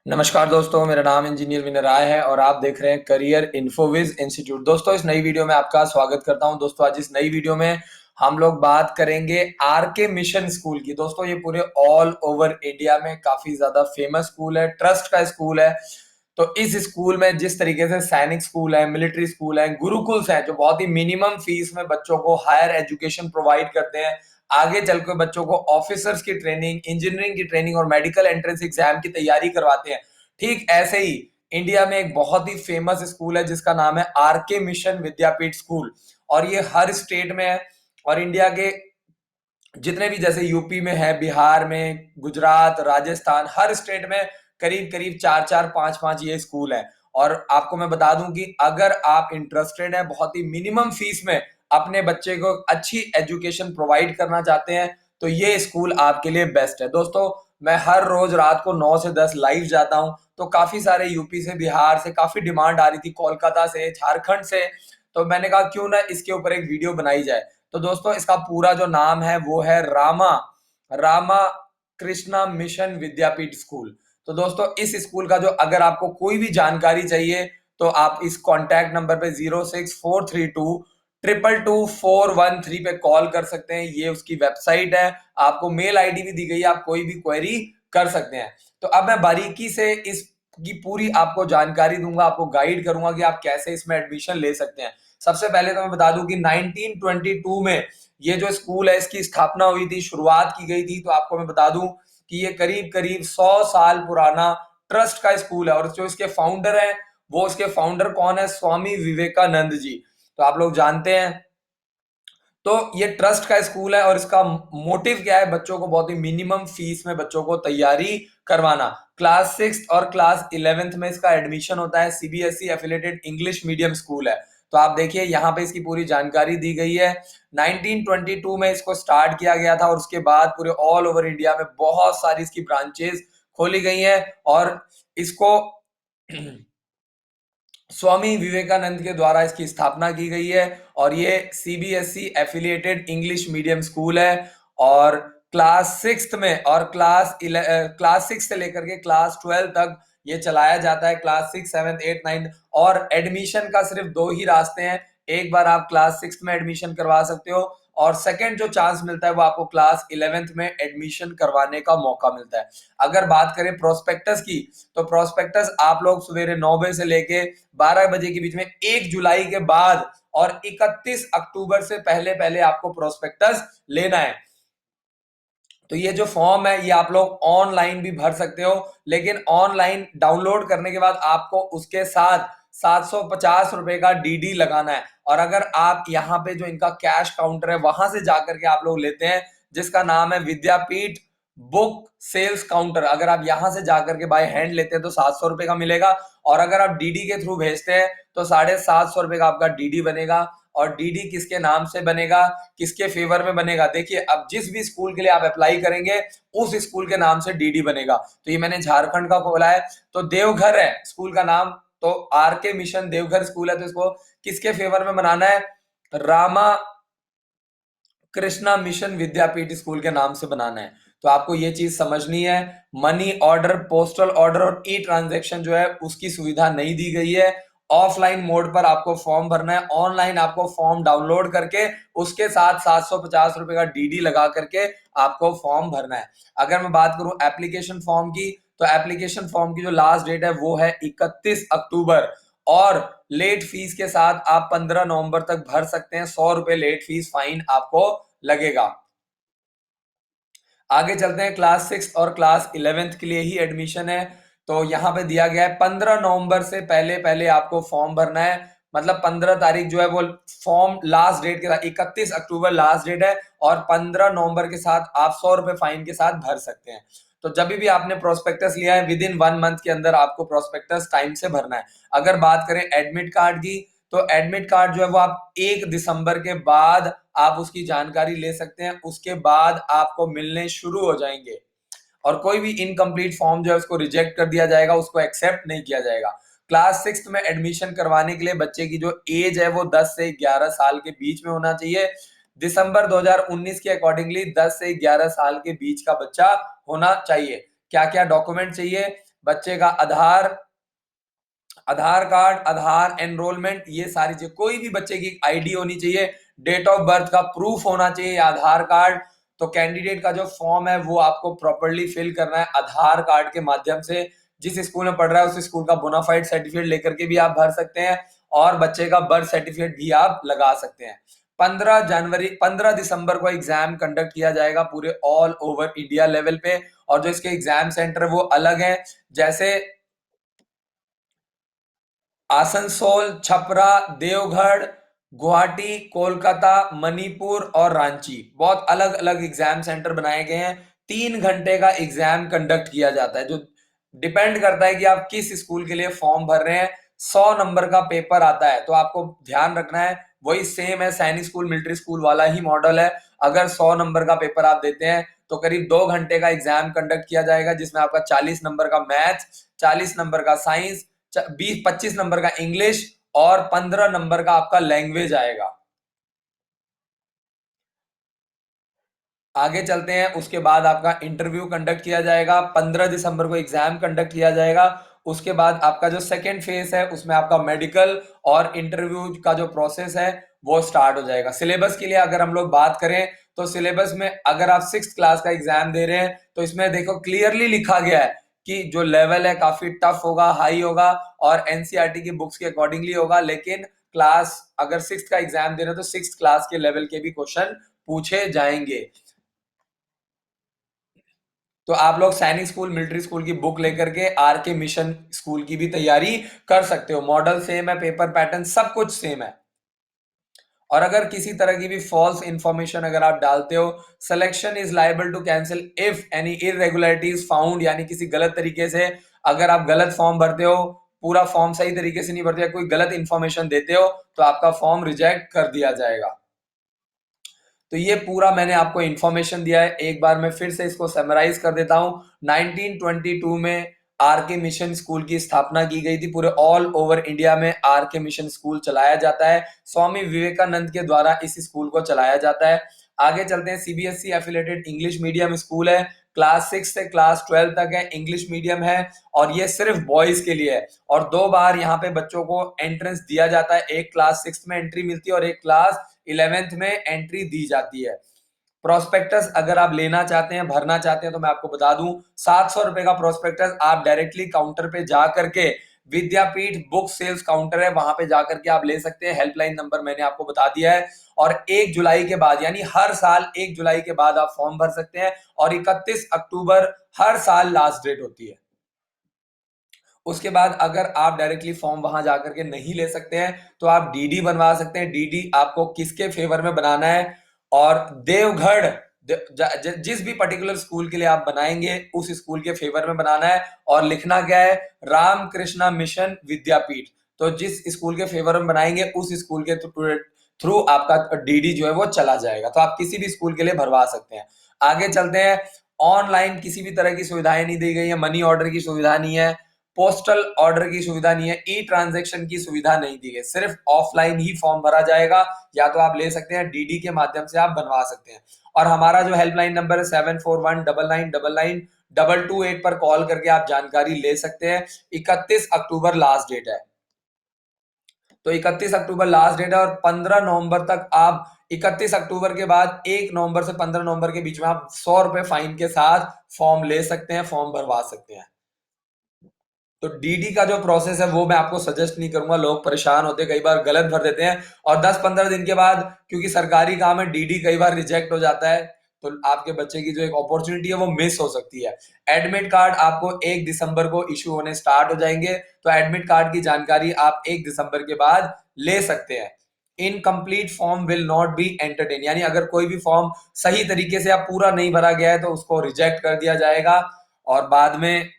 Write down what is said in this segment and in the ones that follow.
नमस्कार दोस्तों, मेरा नाम इंजीनियर विनय राय है और आप देख रहे हैं करियर इन्फोविज इंस्टीट्यूट। दोस्तों, इस नई वीडियो में आपका स्वागत करता हूं। दोस्तों, आज इस नई वीडियो में हम लोग बात करेंगे आर के मिशन स्कूल की। दोस्तों, ये पूरे ऑल ओवर इंडिया में काफी ज्यादा फेमस स्कूल है, ट्रस्ट का स्कूल है। तो इस स्कूल में जिस तरीके से सैनिक स्कूल है, मिलिट्री स्कूल है, गुरुकुल्स हैं, जो बहुत ही मिनिमम फीस में बच्चों को हायर एजुकेशन प्रोवाइड करते हैं, आगे चल के बच्चों को ऑफिसर्स की ट्रेनिंग, इंजीनियरिंग की ट्रेनिंग और मेडिकल एंट्रेंस एग्जाम की तैयारी करवाते हैं। ठीक ऐसे ही इंडिया में एक बहुत ही फेमस स्कूल है जिसका नाम है आर के मिशन विद्यापीठ स्कूल, और ये हर स्टेट में है। और इंडिया के जितने भी, जैसे यूपी में है, बिहार में, गुजरात, राजस्थान, हर स्टेट में करीब करीब चार चार पांच पांच ये स्कूल है। और आपको मैं बता दूं कि अगर आप इंटरेस्टेड हैं, बहुत ही मिनिमम फीस में अपने बच्चे को अच्छी एजुकेशन प्रोवाइड करना चाहते हैं, तो ये स्कूल आपके लिए बेस्ट है। दोस्तों, मैं हर रोज रात को 9 से 10 लाइव जाता हूं, तो काफी सारे यूपी से, बिहार से काफी डिमांड आ रही थी, कोलकाता से, झारखंड से। तो मैंने कहा क्यों ना इसके ऊपर एक वीडियो बनाई जाए। तो दोस्तों, इसका पूरा जो नाम है वो है रामा रामा कृष्णा मिशन विद्यापीठ स्कूल। तो दोस्तों, इस स्कूल का जो, अगर आपको कोई भी जानकारी चाहिए, तो आप इस कॉन्टैक्ट नंबर पे 06432 222 413 पे कॉल कर सकते हैं। ये उसकी वेबसाइट है, आपको मेल आईडी भी दी गई है, आप कोई भी क्वेरी कर सकते हैं। तो अब मैं बारीकी से इसकी पूरी आपको जानकारी दूंगा, आपको गाइड करूंगा कि आप कैसे इसमें एडमिशन ले सकते हैं। सबसे पहले तो मैं बता दूं कि 1922 में ये जो स्कूल है इसकी स्थापना हुई थी, शुरुआत की गई थी। तो आपको मैं बता दूं कि ये करीब करीब 100 साल पुराना ट्रस्ट का स्कूल है, और जो इसके फाउंडर है, वो इसके फाउंडर कौन है? स्वामी विवेकानंद जी। तो आप लोग जानते हैं। तो ये ट्रस्ट का स्कूल है, और इसका मोटिव क्या है? बच्चों को बहुत ही मिनिमम फीस में बच्चों को तैयारी करवाना। क्लास 6 और क्लास 11th में इसका एडमिशन होता है। CBSE affiliated English medium school है। तो आप देखिए, यहाँ पे इसकी पूरी जानकारी दी गई है। 1922 में इसको स्टार्ट किया गया था, और उसके बाद पूरे ऑल ओवर इंडिया में बहुत सारी इसकी ब्रांचेस खोली गई हैं। और इसको स्वामी विवेकानंद के द्वारा इसकी स्थापना की गई है। और ये CBSE affiliated English medium school है। और क्लास 6 में और क्लास 6 से लेकर के क्लास 12 तक ये चलाया जाता है। क्लास 6, 7, 8, 9। और एडमिशन का सिर्फ दो ही रास्ते हैं। एक बार आप क्लास 6 में एडमिशन करवा सकते हो, और सेकंड जो चांस मिलता है वो आपको क्लास 11th में एडमिशन करवाने का मौका मिलता है। अगर बात करें प्रोस्पेक्टस की, तो प्रोस्पेक्टस आप लोग सवेरे 9 बजे से लेके 12 बजे के बीच में 1 जुलाई के बाद और 31 अक्टूबर से पहले पहले आपको प्रोस्पेक्टस लेना है। तो ये जो फॉर्म है ये आप लोग ऑनलाइन भी भर सकते हो, लेकिन ऑनलाइन डाउनलोड करने के बाद आपको उसके साथ 750 रुपए का डीडी लगाना है। और अगर आप यहाँ पे जो इनका कैश काउंटर है वहां से जाकर के आप लोग लेते हैं, जिसका नाम है विद्यापीठ बुक सेल्स काउंटर, अगर आप यहां से जाकर के बाय हैंड लेते हैं तो 700 रुपए का मिलेगा। और अगर आप डीडी के थ्रू भेजते हैं तो 750 रुपए का आपका डीडी बनेगा। और डीडी किसके नाम से बनेगा, किसके फेवर में बनेगा? देखिए, अब जिस भी स्कूल के लिए आप अप्लाई करेंगे उस स्कूल के नाम से डीडी बनेगा। तो ये मैंने झारखंड का खोला है, तो देवघर है स्कूल का नाम। तो आर के मिशन देवघर स्कूल है, तो इसको किसके फेवर में बनाना है? रामा कृष्णा मिशन विद्यापीठ स्कूल के नाम से बनाना है। तो आपको ये चीज समझनी है। मनी ऑर्डर, पोस्टल ऑर्डर और ई ट्रांजेक्शन जो है उसकी सुविधा नहीं दी गई है। ऑफलाइन मोड पर आपको फॉर्म भरना है। ऑनलाइन आपको फॉर्म डाउनलोड करके उसके साथ 750 रुपए का डीडी लगा करके आपको फॉर्म भरना है। अगर मैं बात करूं एप्लीकेशन फॉर्म की, तो एप्लीकेशन फॉर्म की जो लास्ट डेट है वो है 31 अक्टूबर। और लेट फीस के साथ आप 15 नवंबर तक भर सकते हैं। 100 रुपए लेट फीस फाइन आपको लगेगा। आगे चलते हैं, क्लास 6 और क्लास 11th के लिए ही एडमिशन है। तो यहाँ पे दिया गया है 15 नवंबर से पहले पहले आपको फॉर्म भरना है। मतलब 15 तारीख जो है वो फॉर्म लास्ट डेट के साथ, 31 अक्टूबर लास्ट डेट है, और 15 नवंबर के साथ आप 100 रुपए फाइन के साथ भर सकते हैं। तो जब भी आपने प्रोस्पेक्टस लिया है, विद इन 1 मंथ के अंदर आपको प्रोस्पेक्टस टाइम से भरना है। अगर बात करें एडमिट कार्ड की, तो एडमिट कार्ड जो है वो आप 1 दिसंबर के बाद आप उसकी जानकारी ले सकते हैं। उसके बाद आपको मिलने शुरू हो जाएंगे, और कोई भी इनकम्प्लीट फॉर्म जो है उसको रिजेक्ट कर दिया जाएगा, उसको एक्सेप्ट नहीं किया जाएगा। क्लास 6 में एडमिशन करवाने के लिए बच्चे की जो एज है वो 10 से 11 साल के बीच में होना चाहिए। दिसंबर 2019 के अकॉर्डिंगली 10 से 11 साल के बीच का बच्चा होना चाहिए। क्या क्या डॉक्यूमेंट चाहिए? बच्चे का आधार कार्ड, आधार एनरोलमेंट, ये सारी चीज, कोई भी बच्चे की आईडी होनी चाहिए, डेट ऑफ बर्थ का प्रूफ होना चाहिए, आधार कार्ड। तो कैंडिडेट का जो फॉर्म है वो आपको प्रॉपर्ली फिल करना है आधार कार्ड के माध्यम से। जिस स्कूल में पढ़ रहा है उस स्कूल का बोनाफाइड सर्टिफिकेट लेकर के भी आप भर सकते हैं, और बच्चे का बर्थ सर्टिफिकेट भी आप लगा सकते हैं। 15 दिसंबर को एग्जाम कंडक्ट किया जाएगा पूरे ऑल ओवर इंडिया लेवल पे, और जो इसके एग्जाम सेंटर है वो अलग है, जैसे आसनसोल, छपरा, देवघर, गुवाहाटी, कोलकाता, मणिपुर और रांची, बहुत अलग अलग एग्जाम सेंटर बनाए गए हैं। 3 घंटे का एग्जाम कंडक्ट किया जाता है, जो डिपेंड करता है कि आप किस स्कूल के लिए फॉर्म भर रहे हैं। 100 नंबर का पेपर आता है, तो आपको ध्यान रखना है वही सेम है, सैनिक स्कूल मिलिट्री स्कूल वाला ही मॉडल है। अगर 100 नंबर का पेपर आप देते हैं तो करीब 2 घंटे का एग्जाम कंडक्ट किया जाएगा, जिसमें आपका 40 नंबर का मैथ, 40 नंबर का साइंस, 20-25 नंबर का इंग्लिश और 15 नंबर का आपका लैंग्वेज आएगा। आगे चलते हैं, उसके बाद आपका इंटरव्यू कंडक्ट किया जाएगा। 15 दिसंबर को एग्जाम कंडक्ट किया जाएगा। उसके बाद आपका जो सेकेंड फेज है उसमें आपका मेडिकल और इंटरव्यू का जो प्रोसेस है वो स्टार्ट हो जाएगा। सिलेबस के लिए अगर हम लोग बात करें तो सिलेबस में अगर आप 6th क्लास का एग्जाम दे रहे हैं तो इसमें देखो क्लियरली लिखा गया है कि जो लेवल है काफी टफ होगा, हाई होगा, और एनसीईआरटी की बुक्स के अकॉर्डिंगली होगा। लेकिन क्लास अगर 6th का एग्जाम दे रहे हैं तो 6th क्लास के लेवल के भी क्वेश्चन पूछे जाएंगे। तो आप लोग सैनिक स्कूल मिलिट्री स्कूल की बुक लेकर के आर के मिशन स्कूल की भी तैयारी कर सकते हो। मॉडल सेम है, पेपर पैटर्न सब कुछ सेम है। और अगर किसी तरह की भी फॉल्स इंफॉर्मेशन अगर आप डालते हो, selection is liable to cancel if any irregularities found, यानी किसी गलत तरीके से अगर आप गलत फॉर्म भरते हो, पूरा फॉर्म सही तरीके से नहीं भरते, या कोई गलत इंफॉर्मेशन देते हो, तो आपका फॉर्म रिजेक्ट कर दिया जाएगा। तो ये पूरा मैंने आपको इंफॉर्मेशन दिया है, एक बार मैं फिर से इसको समराइज कर देता हूं। 1922 में आर के मिशन स्कूल की स्थापना की गई थी। पूरे ऑल ओवर इंडिया में आर के मिशन स्कूल चलाया जाता है, स्वामी विवेकानंद के द्वारा इस स्कूल को चलाया जाता है। आगे चलते हैं, CBSE affiliated English medium school है, क्लास 6 से क्लास 12 तक है, इंग्लिश मीडियम है, और ये सिर्फ बॉयज के लिए है। और 2 बार यहाँ पे बच्चों को एंट्रेंस दिया जाता है, एक क्लास 6 में एंट्री मिलती है और एक क्लास 11th में एंट्री दी जाती है। प्रोस्पेक्टस अगर आप लेना चाहते हैं, भरना चाहते हैं, तो मैं आपको बता दूं, 700 रुपए का प्रोस्पेक्टस आप डायरेक्टली काउंटर पे जा करके, विद्यापीठ बुक सेल्स काउंटर है वहां पे जाकर के आप ले सकते हैं। हेल्पलाइन नंबर मैंने आपको बता दिया है। और 1 जुलाई के बाद, यानी हर साल 1 जुलाई के बाद आप फॉर्म भर सकते हैं, और 31 अक्टूबर हर साल लास्ट डेट होती है। उसके बाद अगर आप डायरेक्टली फॉर्म वहां जाकर के नहीं ले सकते हैं तो आप डीडी बनवा सकते हैं। डीडी आपको किसके फेवर में बनाना है, और देवगढ़ जिस भी पर्टिकुलर स्कूल के लिए आप बनाएंगे उस स्कूल के फेवर में बनाना है, और लिखना क्या है, रामकृष्णा मिशन विद्यापीठ। तो जिस स्कूल के फेवर में बनाएंगे उस स्कूल के थ्रू आपका डीडी जो है वो चला जाएगा। तो आप किसी भी स्कूल के लिए भरवा सकते हैं। आगे चलते हैं, ऑनलाइन किसी भी तरह की सुविधाएं नहीं दी गई है, मनी ऑर्डर की सुविधा नहीं है, पोस्टल ऑर्डर की सुविधा नहीं है, ई ट्रांजैक्शन की सुविधा नहीं दी गई, सिर्फ ऑफलाइन ही फॉर्म भरा जाएगा, या तो आप ले सकते हैं डीडी के माध्यम से आप बनवा सकते हैं। और हमारा जो हेल्पलाइन नंबर है 7419992228 पर कॉल करके आप जानकारी ले सकते हैं। 31 अक्टूबर लास्ट डेट है, तो 31 अक्टूबर लास्ट डेट है, और 15 नवंबर तक आप, 31 अक्टूबर के बाद 1 नवंबर से 15 नवंबर के बीच में आप 100 रुपए फाइन के साथ फॉर्म ले सकते हैं, फॉर्म भरवा सकते हैं। तो डीडी का जो प्रोसेस है वो मैं आपको सजेस्ट नहीं करूंगा, लोग परेशान होते हैं, कई बार गलत भर देते हैं, और 10-15 दिन के बाद, क्योंकि सरकारी काम है, डीडी कई बार रिजेक्ट हो जाता है, तो आपके बच्चे की जो एक अपॉर्चुनिटी है वो मिस हो सकती है। एडमिट कार्ड आपको 1 दिसंबर को इशू होने स्टार्ट हो जाएंगे, तो एडमिट कार्ड की जानकारी आप 1 दिसंबर के बाद ले सकते हैं। Incomplete form will not be entertain, यानी अगर कोई भी फॉर्म सही तरीके से आप पूरा नहीं भरा गया है तो उसको रिजेक्ट कर दिया जाएगा, और बाद में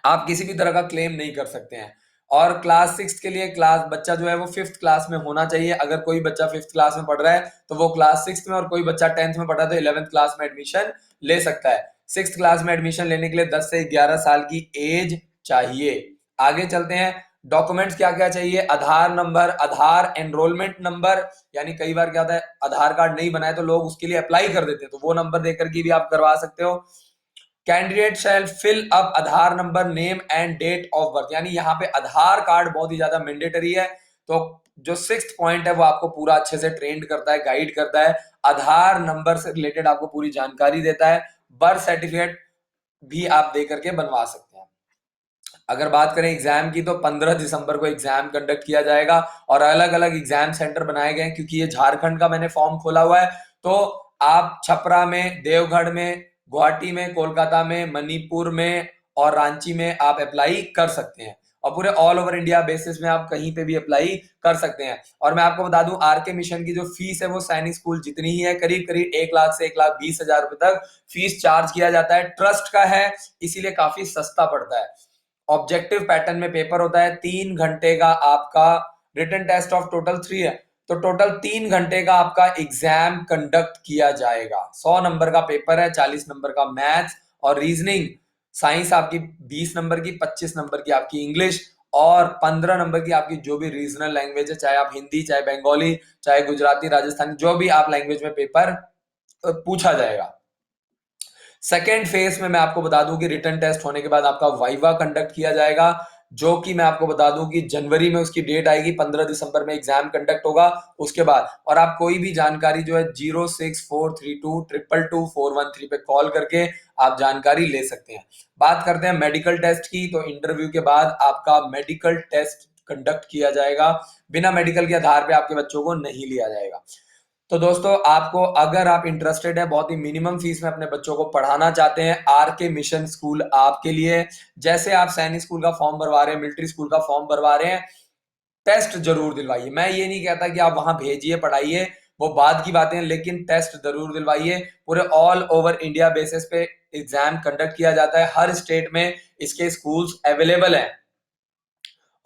आप किसी भी तरह का क्लेम नहीं कर सकते हैं। और क्लास 6 के लिए क्लास बच्चा जो है वो 5th क्लास में होना चाहिए। अगर कोई बच्चा 5th क्लास में पढ़ रहा है तो वो क्लास 6 में, और कोई बच्चा 10th में पढ़ रहा है तो 11th क्लास में एडमिशन ले सकता है। 6th क्लास में एडमिशन लेने के लिए 10 से 11 साल की एज चाहिए। आगे चलते हैं, डॉक्यूमेंट्स क्या क्या चाहिए, आधार नंबर, आधार एनरोलमेंट नंबर, यानी कई बार क्या होता है आधार कार्ड नहीं बनाए तो लोग उसके लिए अप्लाई कर देते हैं, तो वो नंबर देकर के भी आप करवा सकते हो। Candidate shall fill up Aadhaar number, name and date of birth, यानी यहाँ पे आधार कार्ड बहुत ही ज्यादा मैंडेटरी है। तो जो 6th पॉइंट है वो आपको पूरा अच्छे से ट्रेंड करता है, गाइड करता है, आधार नंबर से रिलेटेड आपको पूरी जानकारी देता है। बर्थ सर्टिफिकेट भी आप दे करके बनवा सकते हैं। अगर बात करें एग्जाम की तो 15 दिसंबर को एग्जाम कंडक्ट किया जाएगा और अलग अलग एग्जाम सेंटर बनाए गए हैं, क्योंकि ये झारखंड का मैंने फॉर्म खोला हुआ है। तो आप छपरा में, देवगढ़ में, गुवाहाटी में, कोलकाता में, मणिपुर में और रांची में आप अप्लाई कर सकते हैं, और पूरे ऑल ओवर इंडिया बेसिस में आप कहीं पे भी अप्लाई कर सकते हैं। और मैं आपको बता दूं, आरके मिशन की जो फीस है वो सैनिक स्कूल जितनी ही है, करीब करीब 1 लाख से 1,20,000 रुपए तक फीस चार्ज किया जाता है। ट्रस्ट का है, इसीलिए काफी सस्ता पड़ता है। ऑब्जेक्टिव पैटर्न में पेपर होता है, 3 घंटे का आपका रिटन टेस्ट ऑफ टोटल 3 है, तो टोटल 3 घंटे का आपका एग्जाम कंडक्ट किया जाएगा। 100 नंबर का पेपर है, 40 नंबर का मैथ्स और रीजनिंग, साइंस आपकी 20 नंबर की, 25 नंबर की आपकी इंग्लिश और 15 नंबर की आपकी जो भी रीजनल लैंग्वेज है, चाहे आप हिंदी, चाहे बंगाली, चाहे गुजराती, राजस्थानी, जो भी आप लैंग्वेज में पेपर पूछा जाएगा। सेकेंड फेज में मैं आपको बता दूं कि रिटन टेस्ट होने के बाद आपका वाइवा कंडक्ट किया जाएगा, जो कि मैं आपको बता दूं कि जनवरी में उसकी डेट आएगी, 15 दिसंबर में एग्जाम कंडक्ट होगा उसके बाद। और आप कोई भी जानकारी जो है 06432222413 पे कॉल करके आप जानकारी ले सकते हैं। बात करते हैं मेडिकल टेस्ट की, तो इंटरव्यू के बाद आपका मेडिकल टेस्ट कंडक्ट किया जाएगा, बिना मेडिकल के आधार पे आपके बच्चों को नहीं लिया जाएगा। तो दोस्तों, आपको अगर आप इंटरेस्टेड है, बहुत ही मिनिमम फीस में अपने बच्चों को पढ़ाना चाहते हैं, आरके मिशन स्कूल आपके लिए। जैसे आप सैनिक स्कूल का फॉर्म भरवा रहे हैं, मिलिट्री स्कूल का फॉर्म भरवा रहे हैं, टेस्ट जरूर दिलवाइए। मैं ये नहीं कहता कि आप वहां भेजिए, पढ़ाइए, वो बाद की बातें हैं, लेकिन टेस्ट जरूर दिलवाइए। पूरे ऑल ओवर इंडिया बेसिस पे एग्जाम कंडक्ट किया जाता है, हर स्टेट में इसके स्कूल्स अवेलेबल हैं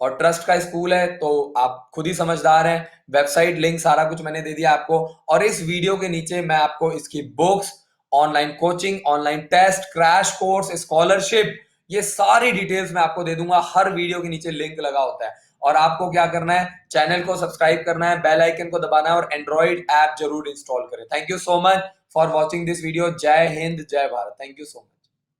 और ट्रस्ट का स्कूल है, तो आप खुद ही समझदार हैं। वेबसाइट लिंक सारा कुछ मैंने दे दिया आपको, और इस वीडियो के नीचे मैं आपको इसकी books, online coaching, online test, crash course, scholarship, ये सारी डिटेल्स मैं आपको दे दूंगा। हर वीडियो के नीचे लिंक लगा होता है, और आपको क्या करना है, चैनल को सब्सक्राइब करना है, बेल आइकन को दबाना है और एंड्रॉइड ऐप जरूर इंस्टॉल करें। Thank you so much for watching this video. जय हिंद, जय Bharat. Thank you so much.